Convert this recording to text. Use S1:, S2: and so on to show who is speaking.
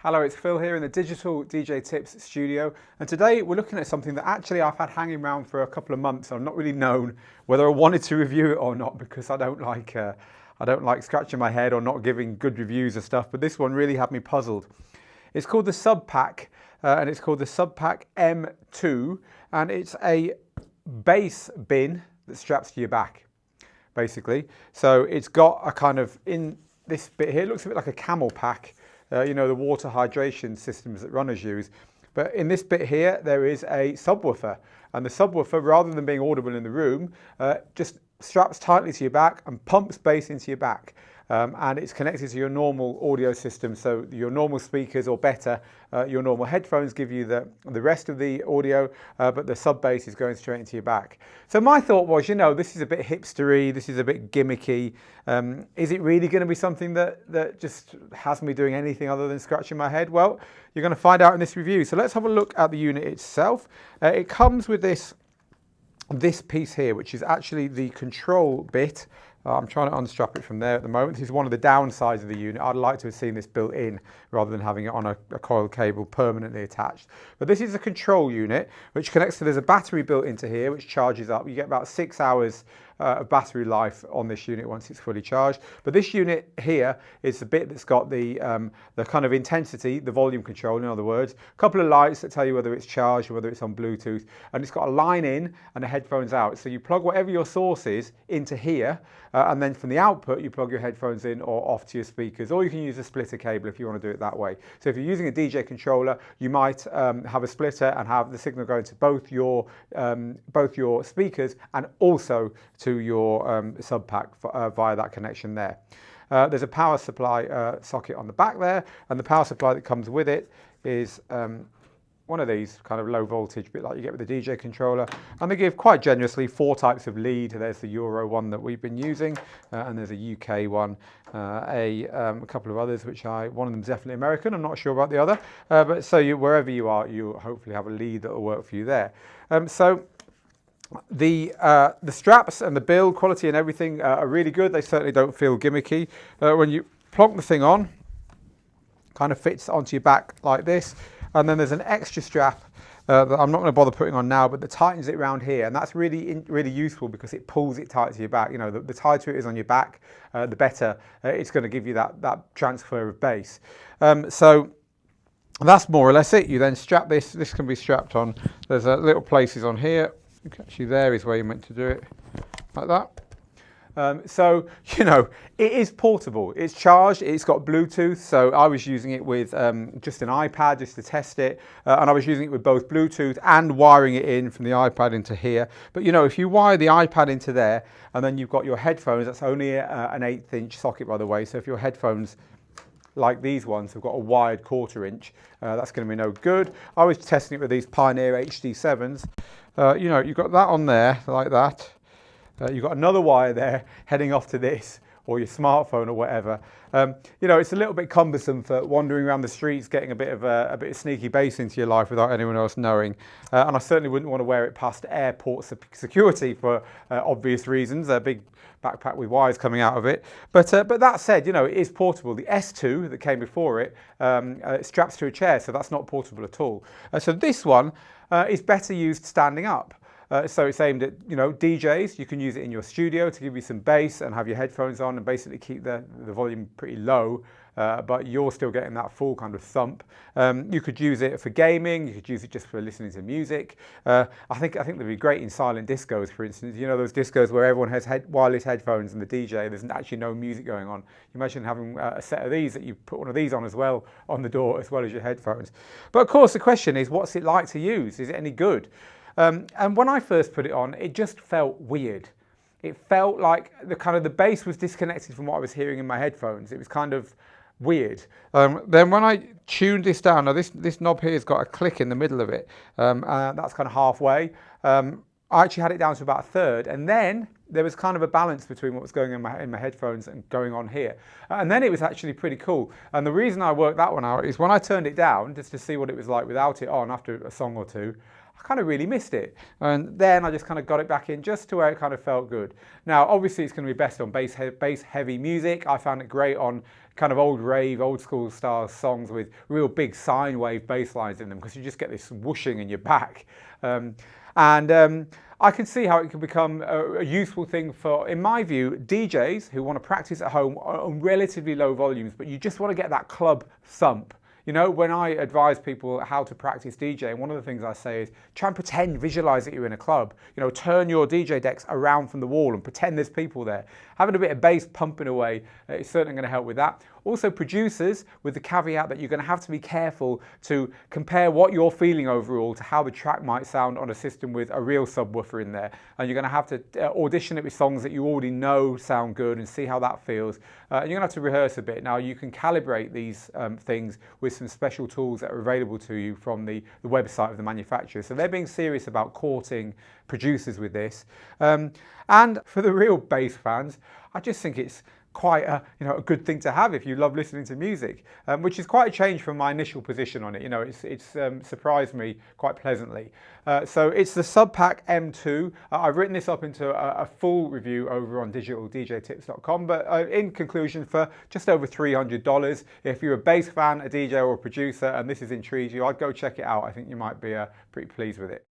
S1: Hello, it's Phil here in the Digital DJ Tips studio, and today we're looking at something that actually I've had hanging around for a couple of months. I've not really known whether I wanted to review it or not because I don't like scratching my head or not giving good reviews of stuff. But this one really had me puzzled. It's called the SubPac, and it's called the SubPac M2, and it's a bass bin that straps to your back, basically. So it's got a kind of in this bit here. It looks a bit like a camel pack. You know, the water hydration systems that runners use. But in this bit here, there is a subwoofer. And the subwoofer, rather than being audible in the room, just straps tightly to your back and pumps bass into your back. And it's connected to your normal audio system. So your normal speakers, or better, your normal headphones give you the rest of the audio, but the sub bass is going straight into your back. So my thought was, you know, this is a bit hipstery, this is a bit gimmicky. Is it really going to be something that just has me doing anything other than scratching my head? Well, you're going to find out in this review. So let's have a look at the unit itself. It comes with this piece here, which is actually the control bit. I'm trying to unstrap it from there at the moment. This is one of the downsides of the unit. I'd like to have seen this built in rather than having it on a coil cable permanently attached. But this is a control unit which connects to, there's a battery built into here which charges up. You get about 6 hours of battery life on this unit once it's fully charged. But this unit here is the bit that's got the kind of intensity, the volume control, in other words. A couple of lights that tell you whether it's charged or whether it's on Bluetooth. And it's got a line in and the headphones out. So you plug whatever your source is into here, and then from the output you plug your headphones in or off to your speakers, or you can use a splitter cable if you want to do it that way. So if you're using a DJ controller, you might have a splitter and have the signal going to both your speakers and also to your SubPac via that connection there. There's a power supply socket on the back there, and the power supply that comes with it is one of these kind of low voltage, bit like you get with the DJ controller. And they give quite generously 4 types of lead. There's the Euro one that we've been using, and there's a UK one, a couple of others, one of them's definitely American. I'm not sure about the other, but so wherever you are, you hopefully have a lead that will work for you there. So the straps and the build quality and everything are really good. They certainly don't feel gimmicky. When you plonk the thing on, kind of fits onto your back like this. And then there's an extra strap that I'm not going to bother putting on now, but that tightens it around here. And that's really useful because it pulls it tight to your back. You know, the tighter it is on your back, the better it's going to give you that transfer of bass. So that's more or less it. You then strap this. This can be strapped on. There's little places on here. Actually, there is where you're meant to do it, like that. So, you know, it is portable. It's charged, it's got Bluetooth. So I was using it with just an iPad just to test it. And I was using it with both Bluetooth and wiring it in from the iPad into here. But, you know, if you wire the iPad into there and then you've got your headphones, that's only an 1/8 inch socket, by the way. So if your headphones, like these ones, have got a wired 1/4 inch, that's going to be no good. I was testing it with these Pioneer HD7s. You know, you've got that on there like that. You've got another wire there heading off to this, or your smartphone or whatever. You know, it's a little bit cumbersome for wandering around the streets, getting a bit of sneaky bass into your life without anyone else knowing. And I certainly wouldn't want to wear it past airport security for obvious reasons. A big backpack with wires coming out of it. But that said, you know, it is portable. The S2 that came before it, it straps to a chair, so that's not portable at all. So this one is better used standing up. So it's aimed at, you know, DJs. You can use it in your studio to give you some bass and have your headphones on and basically keep the volume pretty low, but you're still getting that full kind of thump. You could use it for gaming. You could use it just for listening to music. I think they'd be great in silent discos, for instance. You know, those discos where everyone has wireless headphones and the DJ, there's actually no music going on. You imagine having a set of these that you put one of these on as well on the door as well as your headphones. But of course the question is, what's it like to use? Is it any good? And when I first put it on, it just felt weird. It felt like the bass was disconnected from what I was hearing in my headphones. It was kind of weird. Then when I tuned this down, now this knob here has got a click in the middle of it. That's kind of halfway. I actually had it down to about 1/3, and then there was kind of a balance between what was going on in my headphones and going on here. And then it was actually pretty cool. And the reason I worked that one out is when I turned it down, just to see what it was like without it on after a song or two, I kind of really missed it. And then I just kind of got it back in just to where it kind of felt good. Now, obviously it's going to be best on bass heavy music. I found it great on kind of old rave, old school style songs with real big sine wave bass lines in them, because you just get this whooshing in your back. I can see how it can become a useful thing for, in my view, DJs who want to practice at home on relatively low volumes, but you just want to get that club thump. You know, when I advise people how to practice DJing, one of the things I say is try and pretend, visualize that you're in a club. You know, turn your DJ decks around from the wall and pretend there's people there. Having a bit of bass pumping away is certainly going to help with that. Also, producers, with the caveat that you're going to have to be careful to compare what you're feeling overall to how the track might sound on a system with a real subwoofer in there. And you're going to have to audition it with songs that you already know sound good and see how that feels. And you're going to have to rehearse a bit. Now, you can calibrate these things with some special tools that are available to you from the website of the manufacturer. So they're being serious about courting producers with this. And for the real bass fans, I just think it's quite a good thing to have if you love listening to music, which is quite a change from my initial position on it. You know, it's surprised me quite pleasantly. So it's the SubPac M2. I've written this up into a full review over on digitaldjtips.com, but in conclusion, for just over $300, if you're a bass fan, a DJ or a producer, and this has intrigued you, I'd go check it out. I think you might be pretty pleased with it.